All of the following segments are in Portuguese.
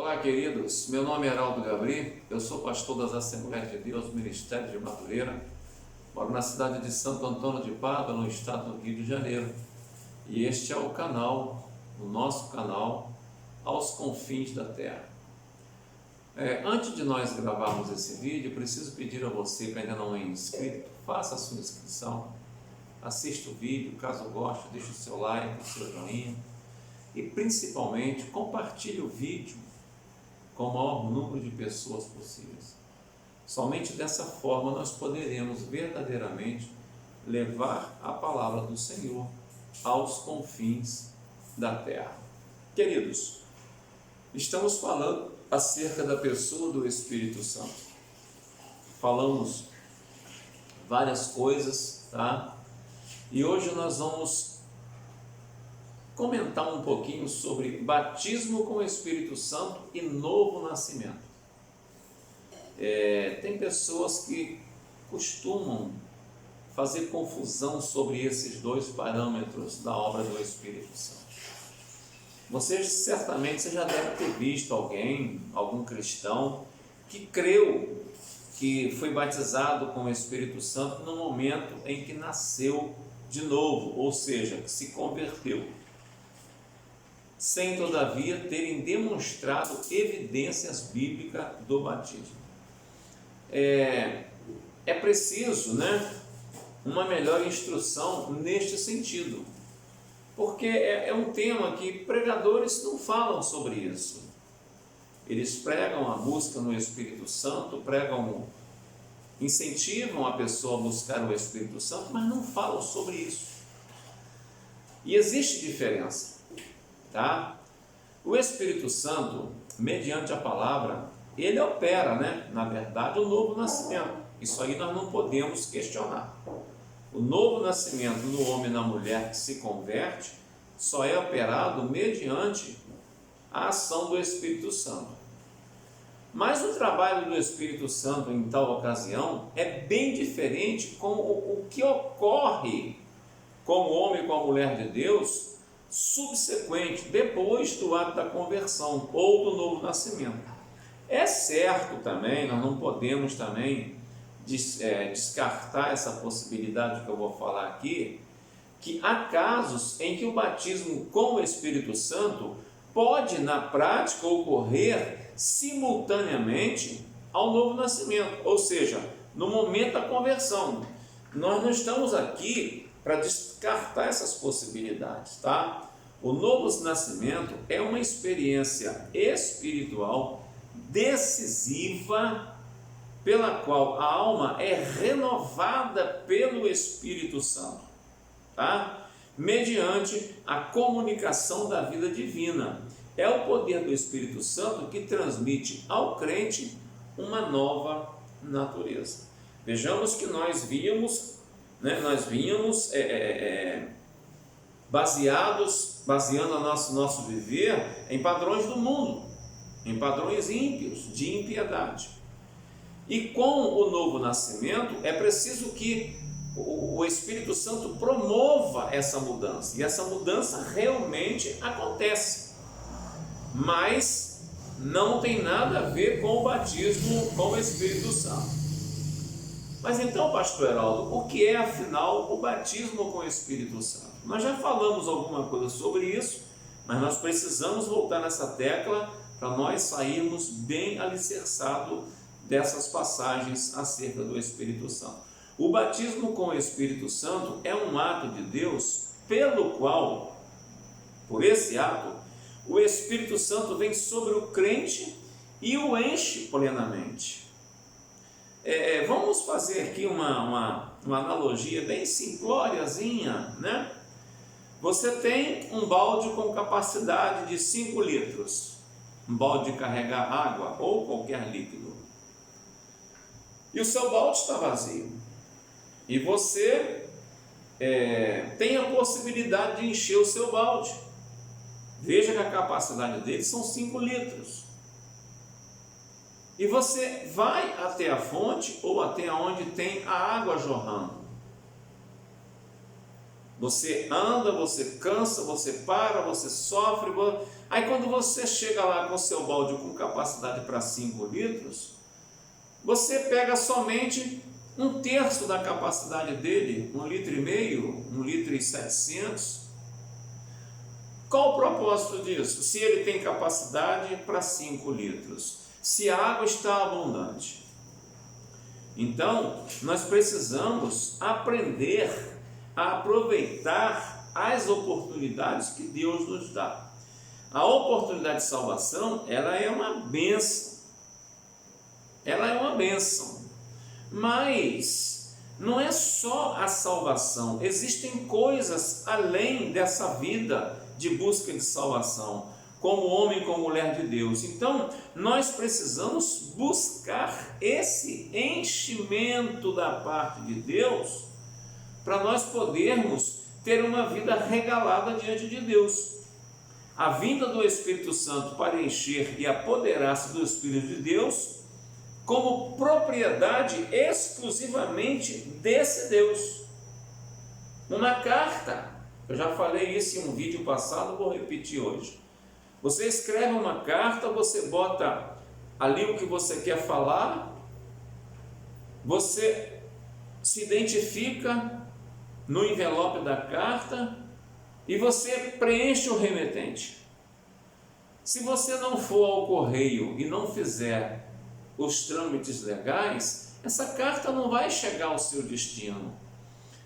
Olá, queridos. Meu nome é Heraldo Gabri, eu sou pastor das Assembleias de Deus, Ministério de Madureira. Moro na cidade de Santo Antônio de Pádua, no estado do Rio de Janeiro. E este é o canal, o nosso canal, Aos Confins da Terra. Antes de nós gravarmos esse vídeo, eu preciso pedir a você que ainda não é inscrito, faça a sua inscrição, assista o vídeo, caso goste, deixe o seu like, o seu joinha e principalmente compartilhe o vídeo com o maior número de pessoas possíveis. Somente dessa forma nós poderemos verdadeiramente levar a palavra do Senhor aos confins da terra. Queridos, estamos falando acerca da pessoa do Espírito Santo. Falamos várias coisas, tá? E hoje nós vamos comentar um pouquinho sobre batismo com o Espírito Santo e novo nascimento. Tem pessoas que costumam fazer confusão sobre esses dois parâmetros da obra do Espírito Santo. Você já deve ter visto algum cristão que creu que foi batizado com o Espírito Santo no momento em que nasceu de novo, ou seja, que se converteu, sem todavia terem demonstrado evidências bíblicas do batismo. É preciso, uma melhor instrução neste sentido, porque é um tema que pregadores não falam sobre isso. Eles pregam a busca no Espírito Santo, incentivam a pessoa a buscar o Espírito Santo, mas não falam sobre isso. E existe diferença. Tá? O Espírito Santo, mediante a palavra, ele opera, na verdade, o novo nascimento. Isso aí nós não podemos questionar. O novo nascimento no homem e na mulher que se converte só é operado mediante a ação do Espírito Santo. Mas o trabalho do Espírito Santo em tal ocasião é bem diferente com o que ocorre com o homem e com a mulher de Deus subsequente, depois do ato da conversão ou do novo nascimento. É certo também, nós não podemos também descartar essa possibilidade que eu vou falar aqui, que há casos em que o batismo com o Espírito Santo pode, na prática, ocorrer simultaneamente ao novo nascimento, ou seja, no momento da conversão. Nós não estamos aqui para descartar essas possibilidades, tá? O novo nascimento é uma experiência espiritual decisiva pela qual a alma é renovada pelo Espírito Santo, tá? Mediante a comunicação da vida divina. É o poder do Espírito Santo que transmite ao crente uma nova natureza. Vejamos que nós vínhamos baseando nosso viver em padrões do mundo, em padrões ímpios, de impiedade. E com o novo nascimento é preciso que o Espírito Santo promova essa mudança, e essa mudança realmente acontece, mas não tem nada a ver com o batismo com o Espírito Santo. Mas então, pastor Heraldo, o que é afinal o batismo com o Espírito Santo? Nós já falamos alguma coisa sobre isso, mas nós precisamos voltar nessa tecla para nós sairmos bem alicerçados dessas passagens acerca do Espírito Santo. O batismo com o Espírito Santo é um ato de Deus pelo qual, por esse ato, o Espírito Santo vem sobre o crente e o enche plenamente. Vamos fazer aqui uma analogia bem simplóriazinha, Você tem um balde com capacidade de 5 litros, um balde de carregar água ou qualquer líquido, e o seu balde está vazio, e você tem a possibilidade de encher o seu balde. Veja que a capacidade dele são 5 litros. E você vai até a fonte ou até onde tem a água jorrando. Você anda, você cansa, você para, você sofre. Aí quando você chega lá com o seu balde com capacidade para 5 litros, você pega somente 1/3 da capacidade dele, 1,5 litro, 1,7 litros. Qual o propósito disso? Se ele tem capacidade para 5 litros, se a água está abundante. Então, nós precisamos aprender a aproveitar as oportunidades que Deus nos dá. A oportunidade de salvação, ela é uma bênção. Ela é uma bênção. Mas não é só a salvação. Existem coisas além dessa vida de busca de salvação, como homem, como mulher de Deus. Então, nós precisamos buscar esse enchimento da parte de Deus para nós podermos ter uma vida regalada diante de Deus. A vinda do Espírito Santo para encher e apoderar-se do Espírito de Deus como propriedade exclusivamente desse Deus. Uma carta, eu já falei isso em um vídeo passado, vou repetir hoje. Você escreve uma carta, você bota ali o que você quer falar, você se identifica no envelope da carta e você preenche o remetente. Se você não for ao correio e não fizer os trâmites legais, essa carta não vai chegar ao seu destino.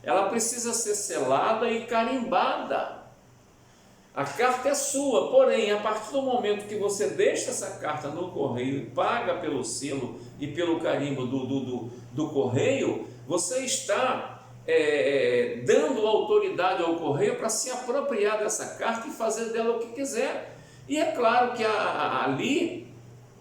Ela precisa ser selada e carimbada. A carta é sua, porém, a partir do momento que você deixa essa carta no correio e paga pelo selo e pelo carimbo do correio, você está dando autoridade ao correio para se apropriar dessa carta e fazer dela o que quiser. E é claro que ali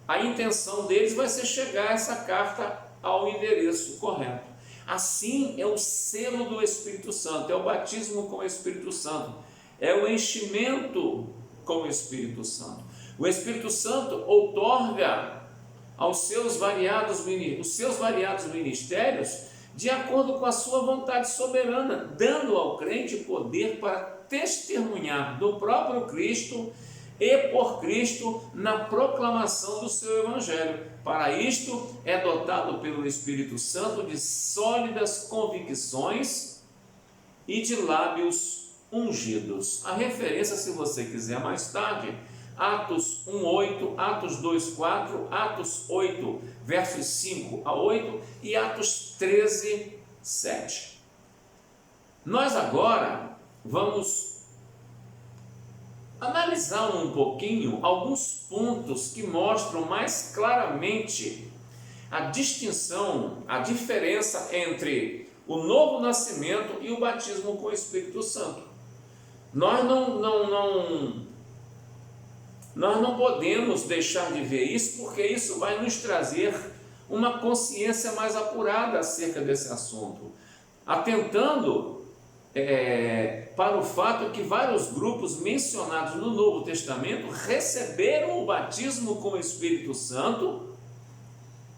a intenção deles vai ser chegar essa carta ao endereço correto. Assim é o selo do Espírito Santo, é o batismo com o Espírito Santo, é o enchimento com o Espírito Santo. O Espírito Santo outorga aos seus variados ministérios de acordo com a sua vontade soberana, dando ao crente poder para testemunhar do próprio Cristo e por Cristo na proclamação do seu Evangelho. Para isto é dotado pelo Espírito Santo de sólidas convicções e de lábios ungidos. A referência, se você quiser mais tarde, Atos 1:8, Atos 2:4, Atos 8, versos 5 a 8 e Atos 13:7. Nós agora vamos analisar um pouquinho alguns pontos que mostram mais claramente a distinção, a diferença entre o novo nascimento e o batismo com o Espírito Santo. Nós não podemos deixar de ver isso, porque isso vai nos trazer uma consciência mais apurada acerca desse assunto, atentando para o fato que vários grupos mencionados no Novo Testamento receberam o batismo com o Espírito Santo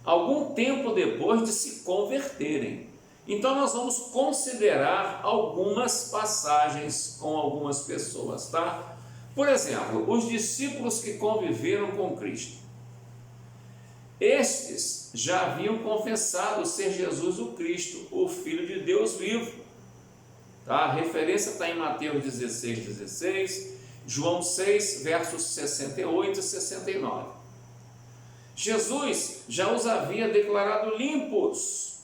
algum tempo depois de se converterem. Então nós vamos considerar algumas passagens com algumas pessoas, tá? Por exemplo, os discípulos que conviveram com Cristo. Estes já haviam confessado ser Jesus o Cristo, o Filho de Deus vivo. Tá? A referência está em Mateus 16:16, João 6, versos 68 e 69. Jesus já os havia declarado limpos,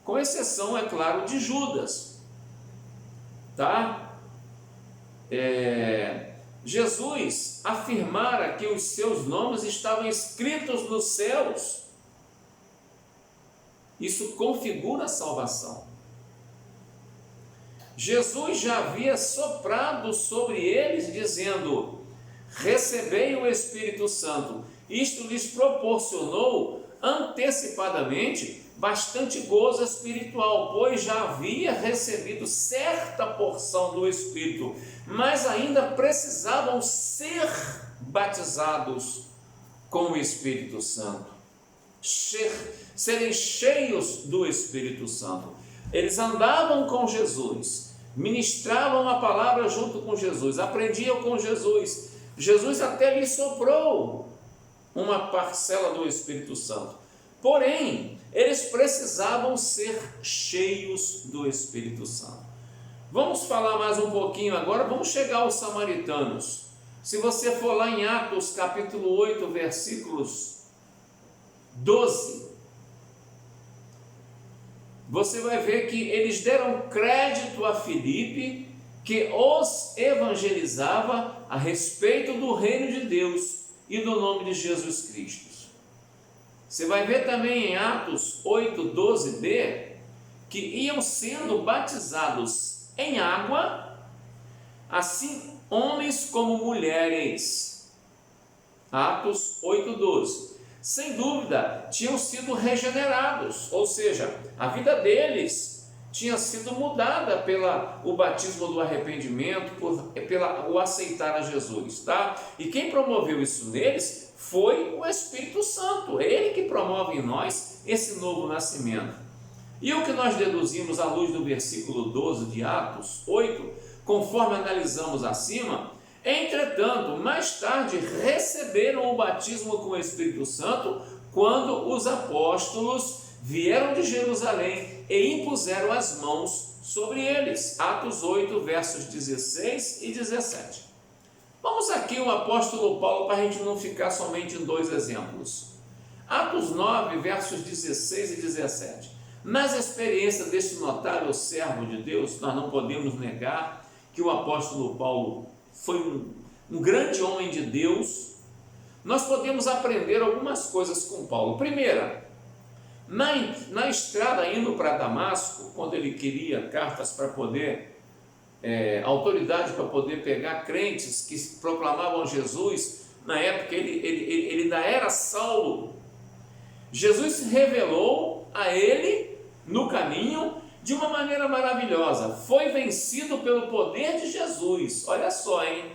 com exceção, é claro, de Judas. Tá? Jesus afirmara que os seus nomes estavam escritos nos céus. Isso configura a salvação. Jesus já havia soprado sobre eles, dizendo: recebei o Espírito Santo. Isto lhes proporcionou antecipadamente bastante gozo espiritual, pois já havia recebido certa porção do Espírito, mas ainda precisavam ser batizados com o Espírito Santo, serem cheios do Espírito Santo. Eles andavam com Jesus, ministravam a palavra junto com Jesus, aprendiam com Jesus. Jesus até lhe soprou uma parcela do Espírito Santo. Porém, eles precisavam ser cheios do Espírito Santo. Vamos falar mais um pouquinho agora, vamos chegar aos samaritanos. Se você for lá em Atos capítulo 8, versículos 12, você vai ver que eles deram crédito a Filipe, que os evangelizava a respeito do reino de Deus e do nome de Jesus Cristo. Você vai ver também em Atos 8, 12b, que iam sendo batizados em água, assim homens como mulheres. Atos 8, 12. Sem dúvida, tinham sido regenerados, ou seja, a vida deles tinha sido mudada pelo batismo do arrependimento, pelo aceitar a Jesus, tá? E quem promoveu isso neles foi o Espírito Santo, é Ele que promove em nós esse novo nascimento. E o que nós deduzimos à luz do versículo 12 de Atos 8, conforme analisamos acima, entretanto, mais tarde receberam o batismo com o Espírito Santo quando os apóstolos vieram de Jerusalém e impuseram as mãos sobre eles. Atos 8, versos 16 e 17. Vamos aqui o apóstolo Paulo para a gente não ficar somente em dois exemplos. Atos 9, versos 16 e 17. Nas experiências deste notável servo de Deus, nós não podemos negar que o apóstolo Paulo foi um grande homem de Deus. Nós podemos aprender algumas coisas com Paulo. Primeira, na estrada indo para Damasco, quando ele queria cartas para poder, autoridade para poder pegar crentes que proclamavam Jesus, na época ele ainda era Saulo, Jesus se revelou a ele no caminho de uma maneira maravilhosa. Foi vencido pelo poder de Jesus. Olha só, hein?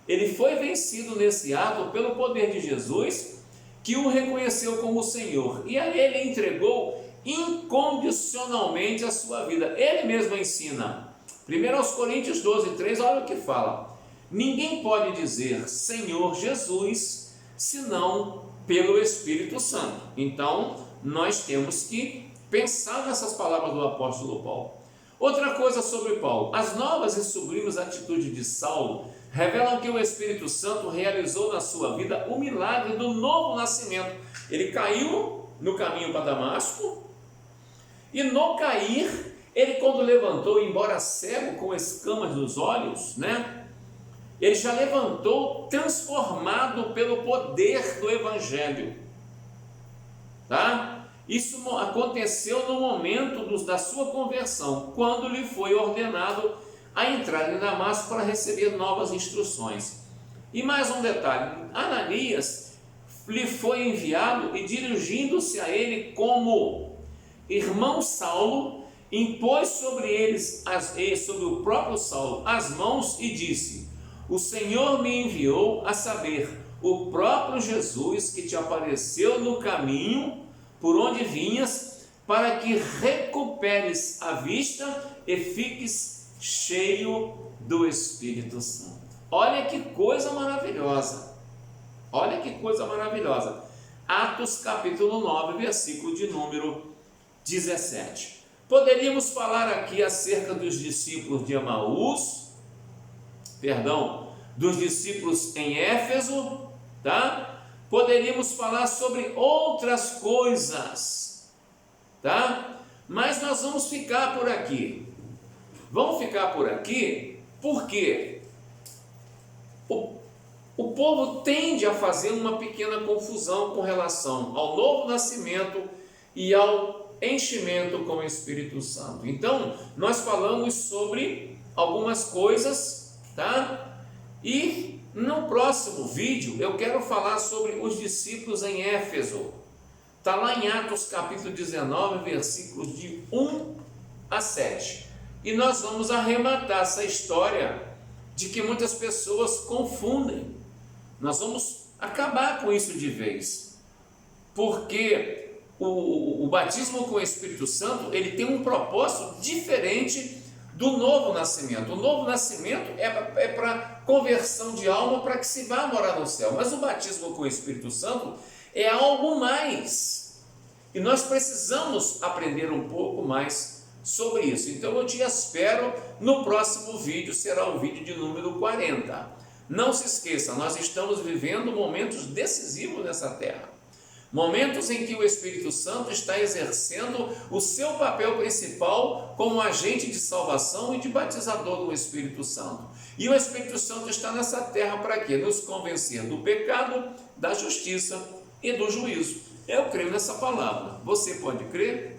Ele foi vencido nesse ato pelo poder de Jesus, que o reconheceu como Senhor. E a ele entregou incondicionalmente a sua vida. Ele mesmo ensina. 1 Coríntios 12, 3, olha o que fala. Ninguém pode dizer Senhor Jesus, senão pelo Espírito Santo. Então, nós temos que pensar nessas palavras do apóstolo Paulo. Outra coisa sobre Paulo: as novas e sublimes atitudes de Saulo revelam que o Espírito Santo realizou na sua vida o milagre do novo nascimento. Ele caiu no caminho para Damasco, e no cair, ele quando levantou, embora cego com escamas nos olhos, ele já levantou transformado pelo poder do Evangelho, tá? Isso aconteceu no momento da sua conversão, quando lhe foi ordenado a entrar em Damasco para receber novas instruções. E mais um detalhe: Ananias lhe foi enviado e, dirigindo-se a ele como irmão Saulo, impôs sobre eles, sobre o próprio Saulo, as mãos e disse: o Senhor me enviou, a saber, o próprio Jesus que te apareceu no caminho por onde vinhas, para que recuperes a vista e fiques cheio do Espírito Santo. Olha que coisa maravilhosa, olha que coisa maravilhosa. Atos capítulo 9, versículo de número 17. Poderíamos falar aqui acerca dos discípulos de Emaús, dos discípulos em Éfeso, tá? Poderíamos falar sobre outras coisas, tá? Mas nós vamos ficar por aqui. Vamos ficar por aqui porque o povo tende a fazer uma pequena confusão com relação ao novo nascimento e ao enchimento com o Espírito Santo. Então, nós falamos sobre algumas coisas, tá? E no próximo vídeo eu quero falar sobre os discípulos em Éfeso. Está lá em Atos capítulo 19, versículos de 1 a 7. E nós vamos arrematar essa história de que muitas pessoas confundem. Nós vamos acabar com isso de vez. Porque o batismo com o Espírito Santo, ele tem um propósito diferente do novo nascimento. O novo nascimento é para conversão de alma, para que se vá morar no céu. Mas o batismo com o Espírito Santo é algo mais. E nós precisamos aprender um pouco mais sobre isso. Então eu te espero no próximo vídeo, será o vídeo de número 40. Não se esqueça, nós estamos vivendo momentos decisivos nessa terra. Momentos em que o Espírito Santo está exercendo o seu papel principal como agente de salvação e de batizador do Espírito Santo. E o Espírito Santo está nessa terra para quê? Nos convencer do pecado, da justiça e do juízo. Eu creio nessa palavra. Você pode crer?